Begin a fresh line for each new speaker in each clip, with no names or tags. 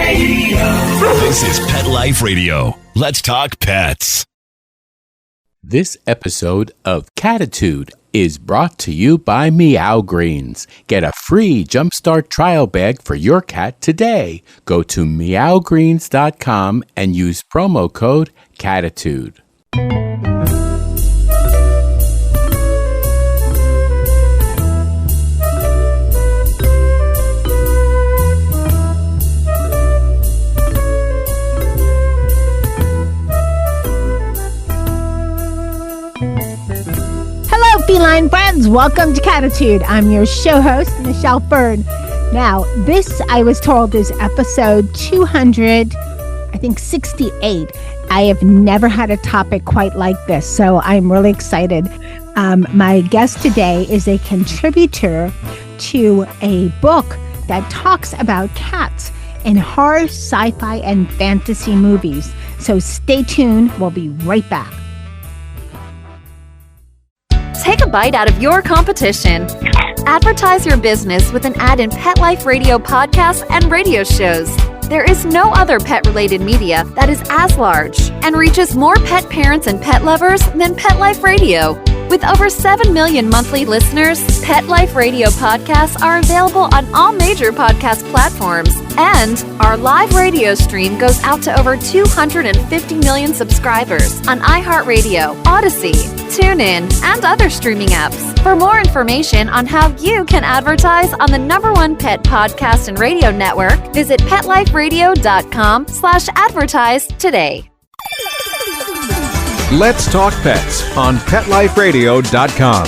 This is Pet Life Radio. Let's talk pets.
This episode of Cattitude is brought to you by Meow Greens. Get a free Jumpstart trial bag for your cat today. Go to meowgreens.com and use promo code Cattitude.
Feline friends, welcome to Cattitude. I'm your show host, Michelle Fern. Now, this, I was told, is episode 268. I have never had a topic quite like this, so I'm really excited. My guest today is a contributor to a book that talks about cats in horror, sci-fi, and fantasy movies. So stay tuned. We'll be right back.
Take a bite out of your competition. Advertise your business with an ad in Pet Life Radio podcasts and radio shows. There is no other pet-related media that is as large and reaches more pet parents and pet lovers than Pet Life Radio. With over 7 million monthly listeners, Pet Life Radio podcasts are available on all major podcast platforms. And our live radio stream goes out to over 250 million subscribers on iHeartRadio, Odyssey, TuneIn, and other streaming apps. For more information on how you can advertise on the #1 pet podcast and radio network, visit PetLifeRadio.com/advertise today.
Let's Talk Pets on PetLifeRadio.com.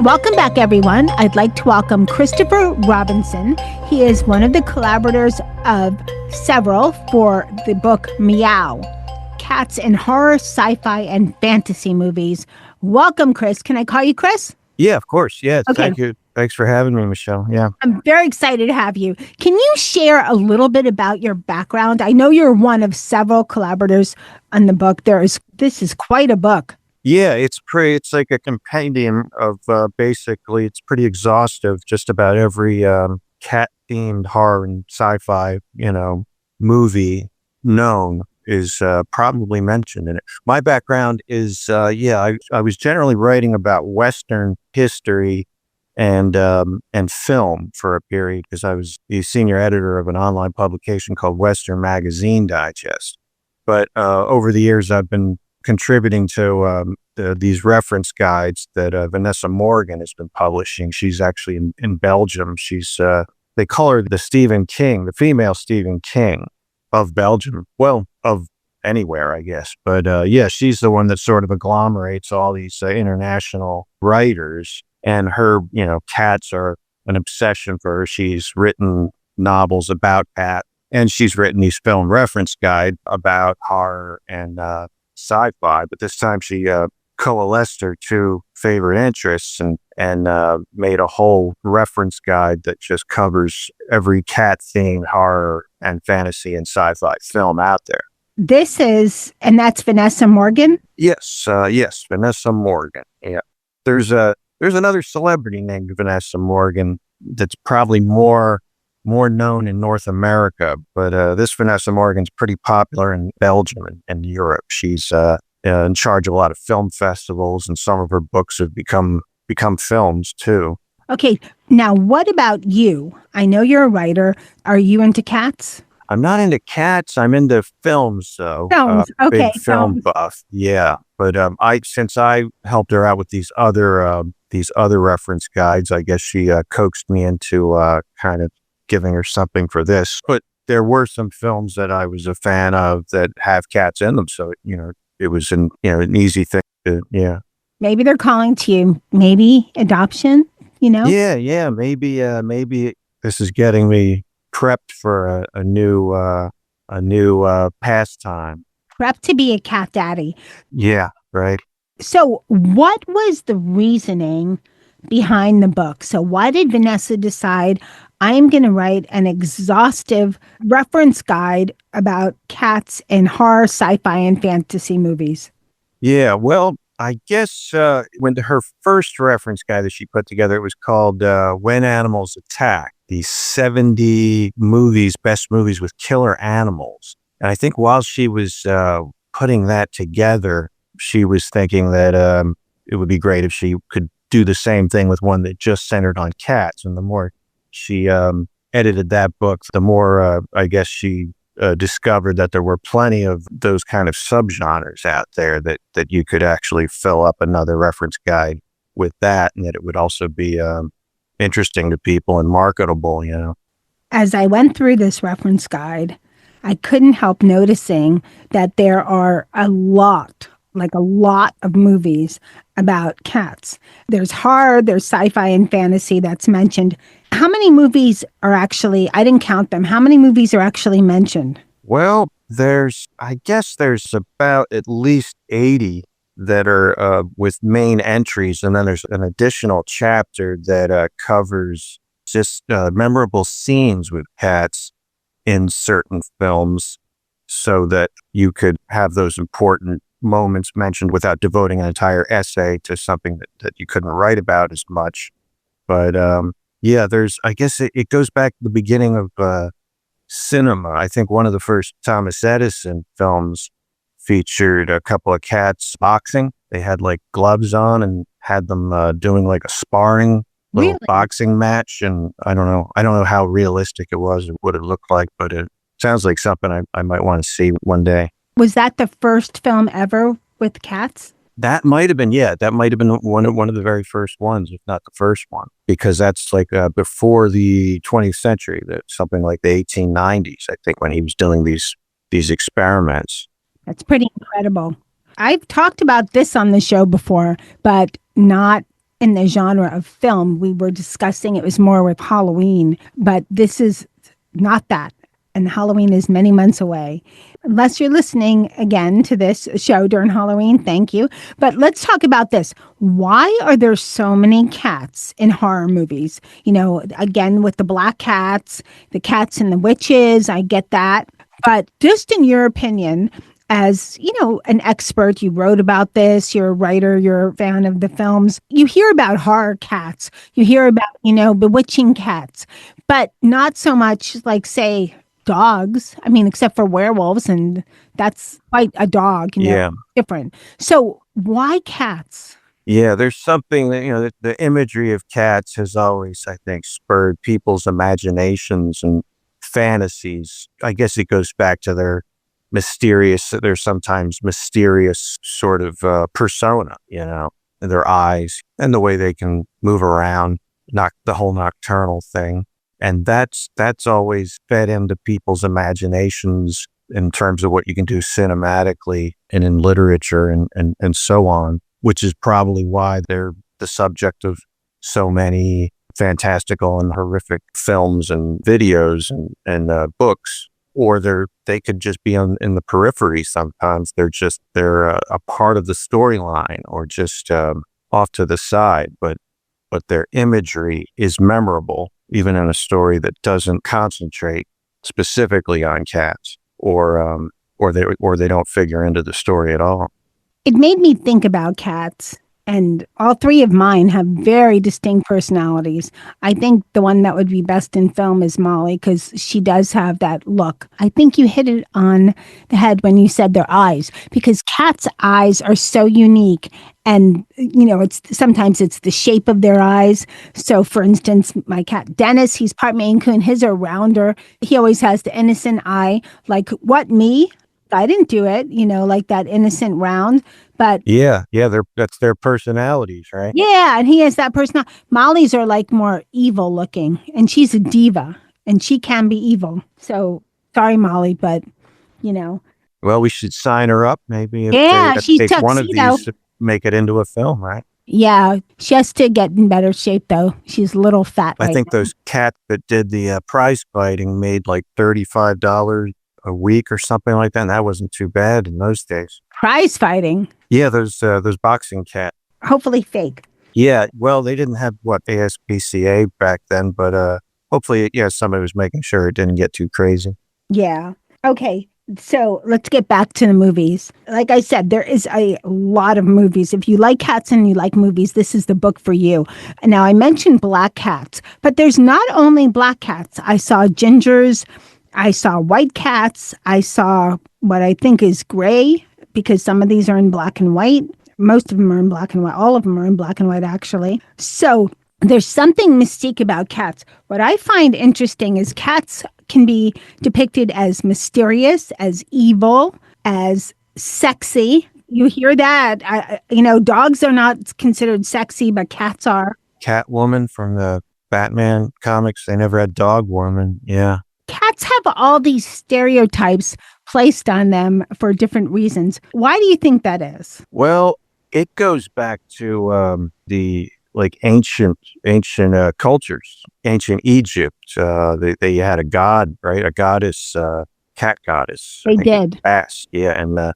Welcome back, everyone. I'd like to welcome Christopher Robinson. He is one of the collaborators of several for the book Meow, Cats in Horror, Sci-Fi, and Fantasy Movies. Welcome, Chris. Can I call you Chris?
Yeah, of course. Yeah,
okay.
Thank you. Thanks for having me, Michelle. Yeah.
I'm very excited to have you. Can you share a little bit about your background? I know you're one of several collaborators on the book. This is quite a book.
Yeah, it's like a compendium of basically, it's pretty exhaustive. Just about every cat-themed horror and sci-fi, movie known is probably mentioned in it. My background is, I was generally writing about Western history and film for a period because I was the senior editor of an online publication called Western Magazine Digest. But over the years, I've been contributing to these reference guides that Vanessa Morgan has been publishing. She's actually in Belgium. She's they call her the Stephen King, the female Stephen King of Belgium. Well, of anywhere, I guess. But she's the one that sort of agglomerates all these international writers. And her, cats are an obsession for her. She's written novels about cats, and she's written these film reference guide about horror and sci-fi. But this time she coalesced her two favorite interests and made a whole reference guide that just covers every cat-themed horror and fantasy and sci-fi film out there.
And that's Vanessa Morgan?
Yes, Vanessa Morgan. Yeah. There's another celebrity named Vanessa Morgan that's probably more known in North America, but this Vanessa Morgan's pretty popular in Belgium and Europe. She's in charge of a lot of film festivals, and some of her books have become films too.
Okay, now what about you? I know you're a writer. Are you into cats?
I'm not into cats. I'm into films, though.
Films, okay.
Big film buff, yeah. But since I helped her out with these other reference guides, I guess she coaxed me into kind of giving her something for this. But there were some films that I was a fan of that have cats in them, so it was an easy thing to, yeah.
Maybe they're calling to you. Maybe adoption.
Yeah. Maybe this is getting me prepped for a new pastime.
Prepped to be a cat daddy.
Yeah, right.
So what was the reasoning behind the book? So why did Vanessa decide, I'm going to write an exhaustive reference guide about cats in horror, sci-fi, and fantasy movies?
Yeah, well, I guess when her first reference guide that she put together, it was called When Animals Attack, the 70 movies, best movies with killer animals. And I think while she was putting that together, she was thinking that it would be great if she could do the same thing with one that just centered on cats. And the more she edited that book, the more I guess she discovered that there were plenty of those kind of subgenres out there that you could actually fill up another reference guide with that, and that it would also be interesting to people and marketable, you know.
As I went through this reference guide, I couldn't help noticing that there are a lot of movies about cats. There's horror, there's sci-fi and fantasy that's mentioned. How many movies are actually, I didn't count them, how many movies are actually mentioned?
Well, I guess there's about at least 80 that are with main entries, and then there's an additional chapter that covers just memorable scenes with cats in certain films, so that you could have those important moments mentioned without devoting an entire essay to something that you couldn't write about as much. But yeah, I guess it goes back to the beginning of cinema. I think one of the first Thomas Edison films featured a couple of cats boxing. They had like gloves on and had them doing like a sparring little boxing match. And I don't know how realistic it was or what it looked like, but it sounds like something I might want to see one day.
Was that the first film ever with cats?
That might have been, that might have been one of the very first ones, if not the first one, because that's like before the 20th century, something like the 1890s, I think, when he was doing these experiments.
That's pretty incredible. I've talked about this on the show before, but not in the genre of film. We were discussing, it was more with Halloween, but this is not that. And Halloween is many months away. Unless you're listening again to this show during Halloween, thank you. But let's talk about this. Why are there so many cats in horror movies? You know, again, with the black cats, the cats and the witches, I get that. But just in your opinion, as, you know, an expert, you wrote about this, you're a writer, you're a fan of the films, you hear about horror cats, you hear about, you know, bewitching cats, but not so much like, say, dogs. I mean, except for werewolves, and that's quite a dog, you know, different. So why cats?
Yeah, there's something that, you know, the imagery of cats has always, I think, spurred people's imaginations and fantasies. I guess it goes back to their sometimes mysterious sort of persona, you know, their eyes and the way they can move around, the whole nocturnal thing. And that's always fed into people's imaginations in terms of what you can do cinematically and in literature and so on, which is probably why they're the subject of so many fantastical and horrific films and videos and books. Or they could just be in the periphery sometimes. They're a part of the storyline or just off to the side, but their imagery is memorable, even in a story that doesn't concentrate specifically on cats, or they don't figure into the story at all.
It made me think about cats, and all three of mine have very distinct personalities. I think the one that would be best in film is Molly, because she does have that look. I think you hit it on the head when you said their eyes, because cats' eyes are so unique. And, you know, sometimes it's the shape of their eyes. So, for instance, my cat Dennis, he's part Maine Coon. His are rounder. He always has the innocent eye. Like, what, me? I didn't do it, you know, like that innocent round. But
that's their personalities, right?
Yeah, and he has that person. Molly's are like more evil looking, and she's a diva, and she can be evil. So, sorry, Molly, but, you know.
Well, we should sign her up, maybe. If
she's
take one of these to make it into a film, right?
Yeah, she has to get in better shape, though. She's a little fat.
I think those cats that did the prize fighting made like $35 a week or something like that, and that wasn't too bad in those days.
Prize fighting?
Yeah, those boxing cats.
Hopefully fake.
Yeah, well, they didn't have ASPCA back then, but hopefully, somebody was making sure it didn't get too crazy.
Yeah. Okay. So let's get back to the movies. Like I said, there is a lot of movies. If you like cats and you like movies, this is the book for you. Now, I mentioned black cats, but there's not only black cats. I saw gingers. I saw white cats. I saw what I think is gray, because some of these are in black and white. Most of them are in black and white. All of them are in black and white, actually. So there's something mystique about cats. What I find interesting is cats can be depicted as mysterious, as evil, as sexy. You hear that? Dogs are not considered sexy, but cats are.
Catwoman from the Batman comics, they never had Dog Woman. Yeah.
Cats have all these stereotypes placed on them for different reasons. Why do you think that is?
Well, it goes back to the ancient cultures, ancient Egypt. They had a god, right? A goddess, cat goddess.
They did.
Bast, yeah, and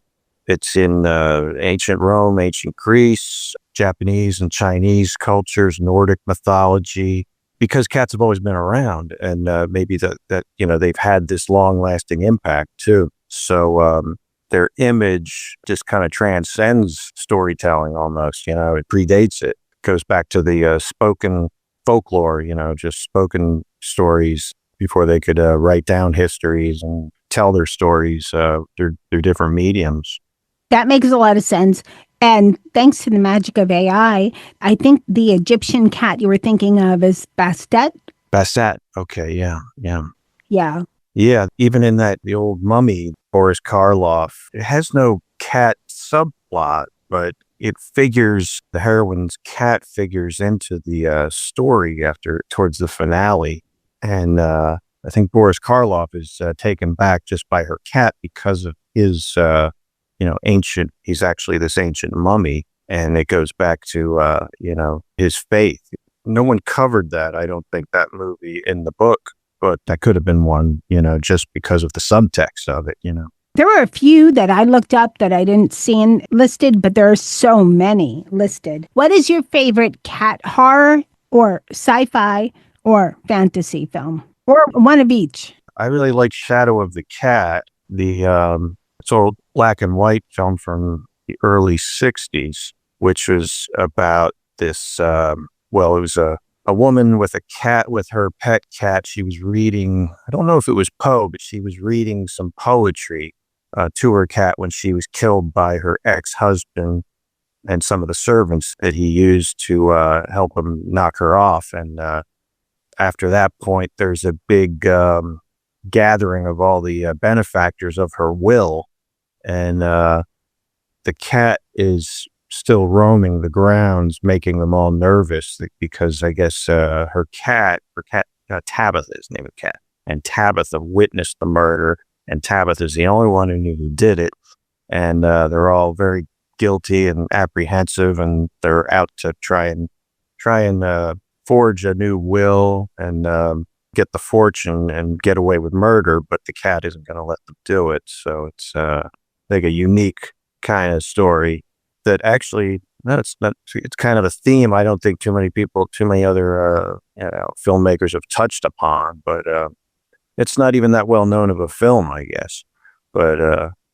it's in ancient Rome, ancient Greece, Japanese and Chinese cultures, Nordic mythology. Because cats have always been around, and maybe that they've had this long-lasting impact too. So their image just kind of transcends storytelling almost. It predates it. Goes back to the spoken folklore. Just spoken stories before they could write down histories and tell their stories through different mediums.
That makes a lot of sense. And thanks to the magic of AI, I think the Egyptian cat you were thinking of is Bastet.
Bastet. Okay. Yeah.
Yeah.
Yeah. Even in the old Mummy, Boris Karloff, it has no cat subplot, but the heroine's cat figures into the story towards the finale. And I think Boris Karloff is taken back just by her cat because of his he's actually this ancient mummy, and it goes back to, his faith. No one covered that, I don't think, that movie in the book, but that could have been one, just because of the subtext of it,
There were a few that I looked up that I didn't see listed, but there are so many listed. What is your favorite cat horror or sci-fi or fantasy film? Or one of each?
I really like Shadow of the Cat, it's old black and white film from the early 60s, which was about this, it was a woman with a cat, with her pet cat. She was reading, I don't know if it was Poe, but she was reading some poetry to her cat when she was killed by her ex-husband and some of the servants that he used to help him knock her off. And after that point, there's a big gathering of all the benefactors of her will. And the cat is still roaming the grounds, making them all nervous because I guess her cat, Tabitha is the name of the cat, and Tabitha witnessed the murder, and Tabitha is the only one who knew who did it. And they're all very guilty and apprehensive, and they're out to try and forge a new will and get the fortune and get away with murder, but the cat isn't going to let them do it. So it's like a unique kind of story that actually, it's kind of a theme I don't think too many other filmmakers have touched upon, but it's not even that well known of a film, I guess. But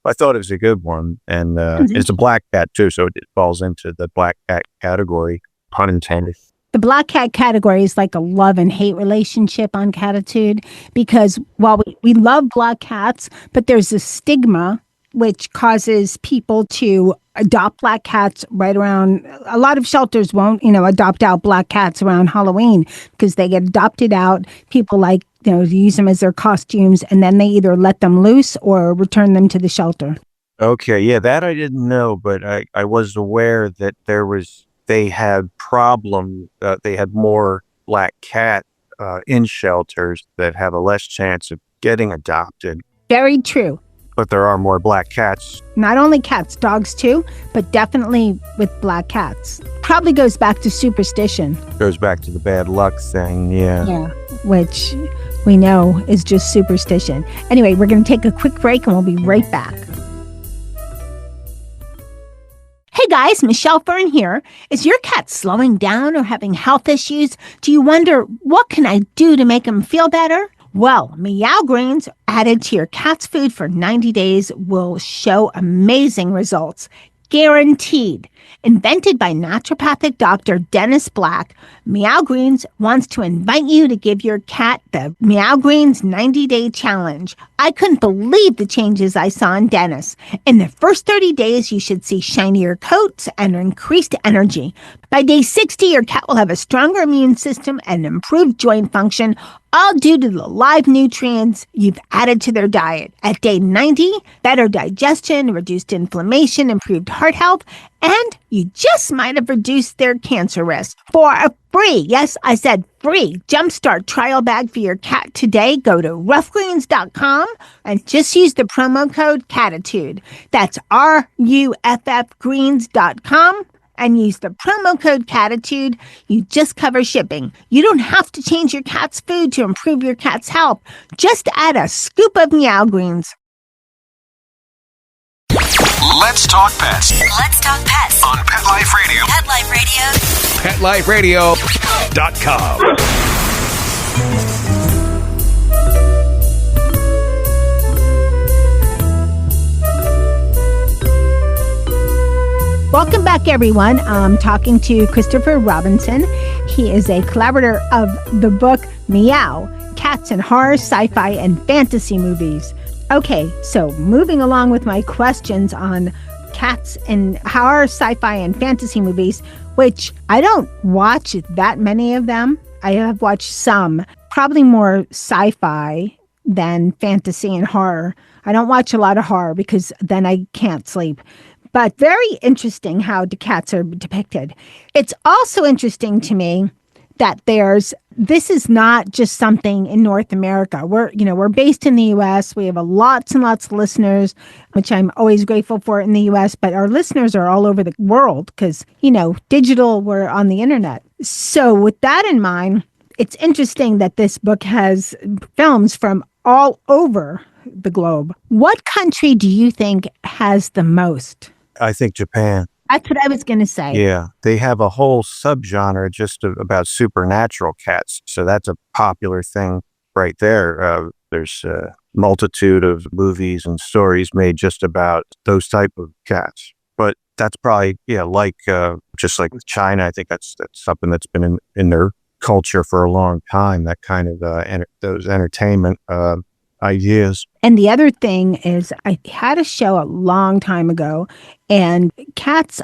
I thought it was a good one, and it's a black cat too, so it falls into the black cat category, pun intended.
The black cat category is like a love and hate relationship on Cattitude, because while we love black cats, but there's a stigma which causes people to adopt black cats right around. A lot of shelters won't, adopt out black cats around Halloween because they get adopted out. People use them as their costumes, and then they either let them loose or return them to the shelter.
Okay, yeah, that I didn't know, but I was aware that they had more black cat in shelters that have a less chance of getting adopted.
Very true.
But there are more black cats.
Not only cats, dogs too, but definitely with black cats. Probably goes back to superstition.
Goes back to the bad luck thing, yeah.
Yeah, which we know is just superstition. Anyway, we're going to take a quick break and we'll be right back. Hey guys, Michelle Fern here. Is your cat slowing down or having health issues? Do you wonder, what can I do to make him feel better? Well, Meow Greens added to your cat's food for 90 days will show amazing results. Guaranteed. Invented by naturopathic Dr. Dennis Black, Meow Greens wants to invite you to give your cat the Meow Greens 90-day challenge. I couldn't believe the changes I saw in Dennis. In the first 30 days, you should see shinier coats and increased energy. By day 60, your cat will have a stronger immune system and improved joint function, all due to the live nutrients you've added to their diet. At day 90, better digestion, reduced inflammation, improved heart health, and you just might have reduced their cancer risk. For a free, yes, I said free, Jumpstart trial bag for your cat today, go to roughgreens.com and just use the promo code Cattitude. That's RUFFgreens.com. And use the promo code Cattitude. You just cover shipping. You don't have to change your cat's food to improve your cat's health. Just add a scoop of Meow Greens.
Let's talk pets
Let's talk pets
on Pet Life Radio.
Pet Life Radio.
PetLifeRadio.com.
Welcome back, everyone. I'm talking to Christopher Robinson. He is a collaborator of the book Meow, Cats in Horror, Sci-Fi, and Fantasy Movies. Okay, so moving along with my questions on cats in horror, sci-fi, and fantasy movies, which I don't watch that many of them. I have watched some, probably more sci-fi than fantasy and horror. I don't watch a lot of horror because then I can't sleep. But very interesting how the cats are depicted. It's also interesting to me that this is not just something in North America. We're based in the U.S. We have lots and lots of listeners, which I'm always grateful for in the U.S., but our listeners are all over the world because, digital, we're on the internet. So with that in mind, it's interesting that this book has films from all over the globe. What country do you think has the most?
I think Japan.
That's what I was going to say.
Yeah, they have a whole subgenre just about supernatural cats. So that's a popular thing right there. There's a multitude of movies and stories made just about those type of cats. But that's probably, just like with China, I think that's something that's been in their culture for a long time, that kind of those entertainment ideas.
And the other thing is, I had a show a long time ago, and cats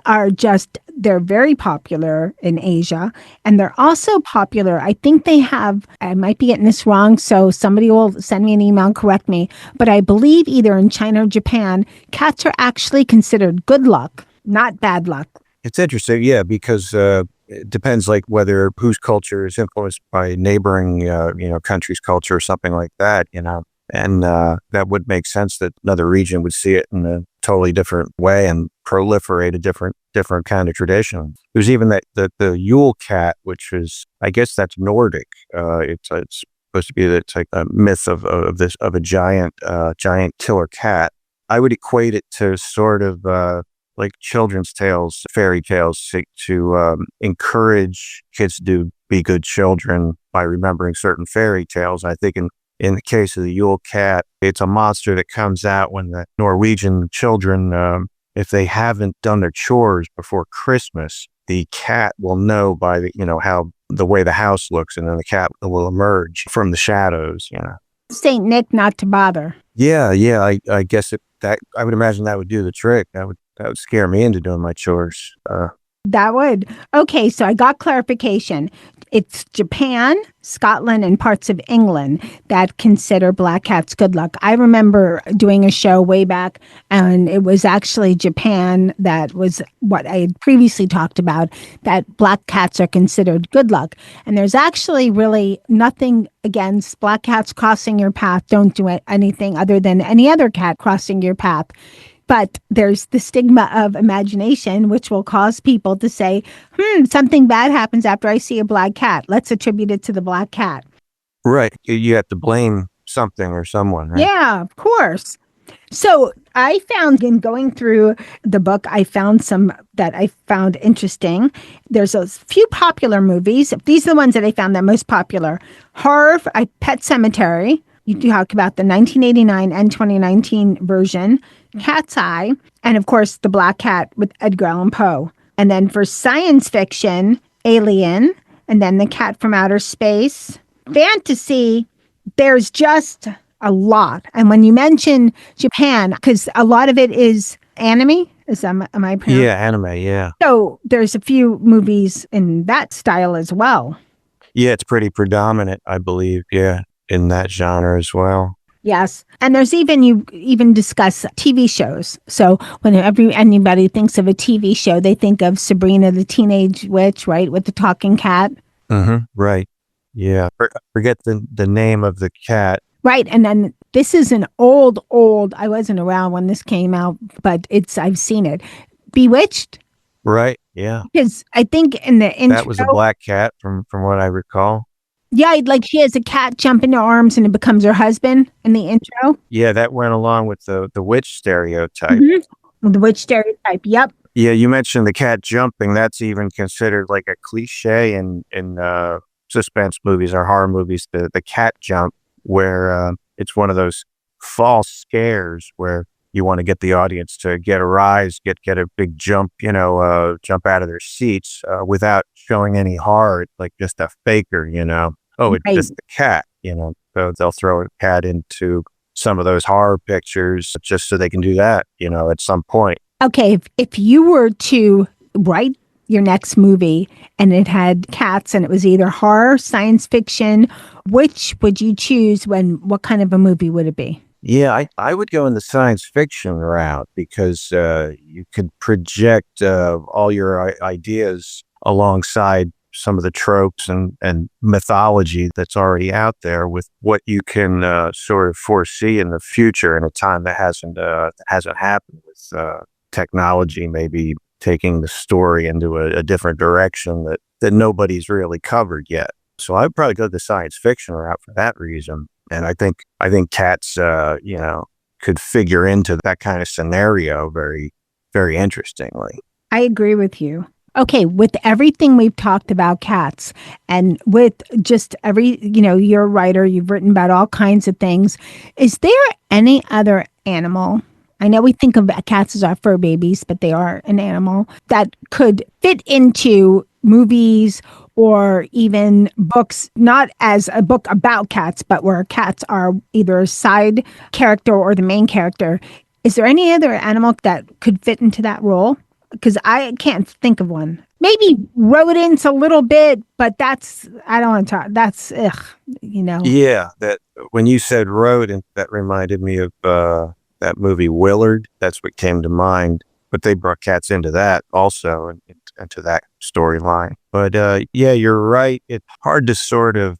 they're very popular in Asia, and they're also popular. I think I might be getting this wrong, so somebody will send me an email and correct me, but I believe either in China or Japan, cats are actually considered good luck, not bad luck.
It's interesting, yeah, because it depends like whether whose culture is influenced by neighboring, country's culture or something like that, And that would make sense that another region would see it in a totally different way and proliferate a different kind of tradition. There's even the Yule cat, which is, I guess that's Nordic. It's supposed to be it's like a myth of a giant killer cat. I would equate it to sort of like children's tales, fairy tales, to encourage kids to be good children by remembering certain fairy tales. I think in the case of the Yule cat, it's a monster that comes out when the Norwegian children, if they haven't done their chores before Christmas, the cat will know by the way the house looks, and then the cat will emerge from the shadows.
Saint Nick, not to bother.
Yeah. I guess I would imagine that would do the trick. That would scare me into doing my chores.
That would. Okay, so I got clarification. It's Japan, Scotland, and parts of England that consider black cats good luck. I remember doing a show way back, and it was actually Japan that was what I had previously talked about, that black cats are considered good luck. And there's actually really nothing against black cats crossing your path. Don't do anything other than any other cat crossing your path. But there's the stigma of imagination, which will cause people to say, something bad happens after I see a black cat. Let's attribute it to the black cat.
Right. You have to blame something or someone, right?
Yeah, of course. So I found in going through the book, I found some that I found interesting. There's a few popular movies. These are the ones that I found that most popular. Horror, Pet Cemetery. You talk about the 1989 and 2019 version. Cat's Eye. And of course, The Black Cat with Edgar Allan Poe. And then for science fiction, Alien. And then The Cat from Outer Space. Fantasy, there's just a lot. And when you mention Japan, because a lot of it is anime, am I pronouncing?
Yeah, anime, yeah.
So there's a few movies in that style as well.
Yeah, it's pretty predominant, I believe, yeah, in that genre as well.
Yes. And there's you even discuss TV shows. So whenever anybody thinks of a TV show, they think of Sabrina the Teenage Witch, right? With the talking cat.
Mm-hmm. Right. Yeah. Forget the name of the cat.
Right. And then this is an old, I wasn't around when this came out, but I've seen it. Bewitched.
Right. Yeah.
Because I think in the intro.
That was a black cat from what I recall.
Yeah. Like she has a cat jump into her arms and it becomes her husband in the intro.
Yeah. That went along with the witch stereotype.
Mm-hmm. The witch stereotype. Yep.
Yeah. You mentioned the cat jumping. That's even considered like a cliche in suspense movies or horror movies, the cat jump, where it's one of those false scares where you want to get the audience to get a rise, get a big jump, jump out of their seats without showing any horror. It's like just a faker, Oh, it's just the cat, So they'll throw a cat into some of those horror pictures just so they can do that, at some point.
Okay, if you were to write your next movie and it had cats and it was either horror, science fiction, which would you choose? What kind of a movie would it be?
Yeah, I would go in the science fiction route because you could project all your ideas alongside some of the tropes and mythology that's already out there with what you can sort of foresee in the future in a time that hasn't happened with technology maybe taking the story into a different direction that nobody's really covered yet. So I'd probably go the science fiction route for that reason. And I think cats, could figure into that kind of scenario very, very interestingly.
I agree with you. Okay, with everything we've talked about cats and with just you're a writer, you've written about all kinds of things. Is there any other animal? I know we think of cats as our fur babies, but they are an animal that could fit into movies or even books, not as a book about cats, but where cats are either a side character or the main character. Is there any other animal that could fit into that role? Because I can't think of one. Maybe rodents a little bit, but I don't want to talk. That's,
Yeah, that when you said rodent, that reminded me of that movie Willard. That's what came to mind. But they brought cats into that also, and into that storyline. But yeah, you're right. It's hard to sort of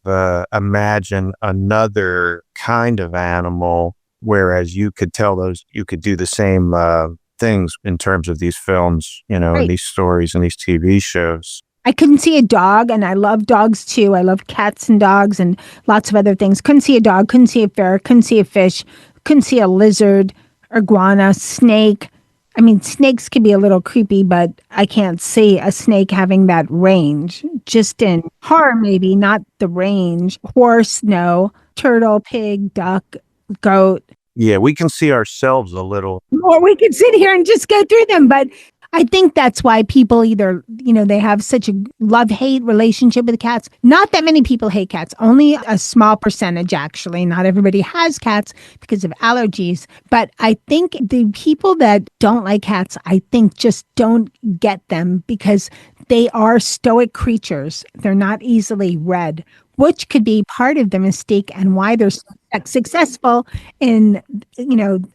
imagine another kind of animal, whereas you could do the same things in terms of these films, right. And these stories and these TV shows.
I couldn't see a dog, and I love dogs too. I love cats and dogs and lots of other things. Couldn't see a dog, couldn't see a ferret, couldn't see a fish, couldn't see a lizard, iguana, snake. I mean, snakes can be a little creepy, but I can't see a snake having that range. Just in horror, maybe, not the range. Horse, no. Turtle, pig, duck, goat.
Yeah, we can see ourselves a little.
Or we could sit here and just go through them. But I think that's why people either, they have such a love-hate relationship with cats. Not that many people hate cats. Only a small percentage, actually. Not everybody has cats because of allergies. But I think the people that don't like cats, I think just don't get them because they are stoic creatures. They're not easily read, which could be part of the mistake and why they're so successful in,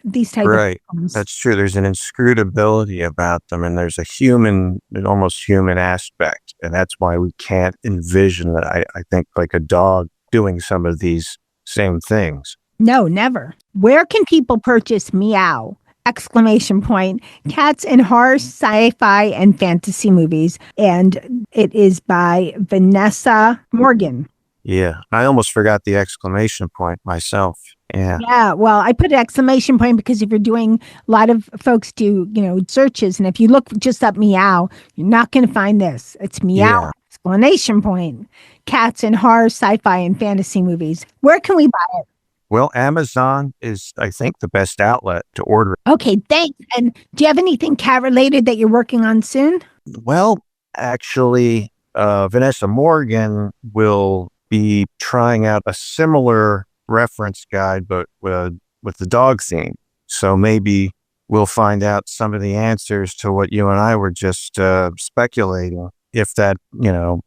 these types
right.
of films.
That's true. There's an inscrutability about them, and there's an almost human aspect. And that's why we can't envision that, I think, like a dog doing some of these same things.
No, never. Where can people purchase Meow? ! Cats in horror, sci-fi, and fantasy movies. And it is by Vanessa Morgan.
Yeah, I almost forgot the exclamation point myself. Yeah.
Yeah, well, I put an exclamation point because if you're doing, a lot of folks do, searches, and if you look just up Meow, you're not going to find this. It's Meow,
Yeah.
exclamation point, cats in horror, sci-fi, and fantasy movies. Where can we buy it?
Well, Amazon is, I think, the best outlet to order it.
Okay, thanks. And do you have anything cat related that you're working on soon?
Well, actually, Vanessa Morgan will be trying out a similar reference guide, but with the dog theme. So maybe we'll find out some of the answers to what you and I were just speculating. If that,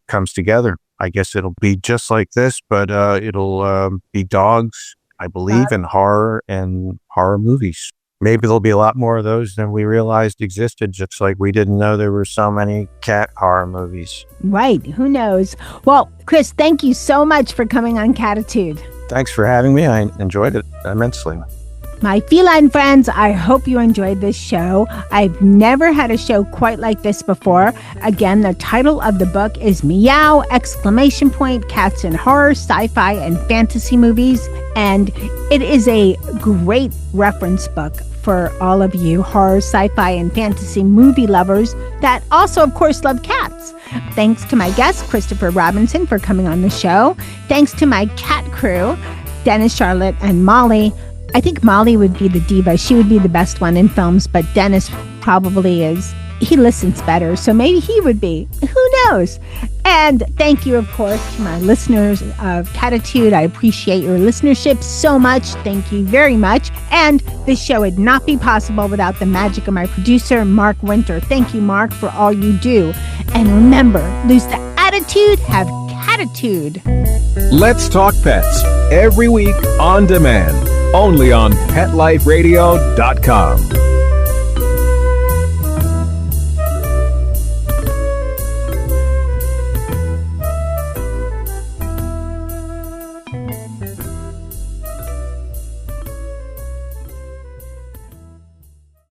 comes together, I guess it'll be just like this, but it'll be dogs, I believe, in horror and horror movies. Maybe there'll be a lot more of those than we realized existed, just like we didn't know there were so many cat horror movies.
Right. Who knows? Well, Chris, thank you so much for coming on Cattitude.
Thanks for having me. I enjoyed it immensely.
My feline friends, I hope you enjoyed this show. I've never had a show quite like this before. Again, the title of the book is Meow, exclamation point, cats in horror, sci-fi, and fantasy movies. And it is a great reference book for all of you horror, sci-fi, and fantasy movie lovers that also, of course, love cats. Thanks to my guest, Christopher Robinson, for coming on the show. Thanks to my cat crew, Dennis, Charlotte, and Molly. I think Molly would be the diva. She would be the best one in films, but Dennis probably is. He listens better, so maybe he would be. Who knows? And thank you, of course, to my listeners of Cattitude. I appreciate your listenership so much. Thank you very much. And this show would not be possible without the magic of my producer, Mark Winter. Thank you, Mark, for all you do. And remember, lose the attitude, have Cattitude.
Let's Talk Pets, every week on demand, only on PetLifeRadio.com.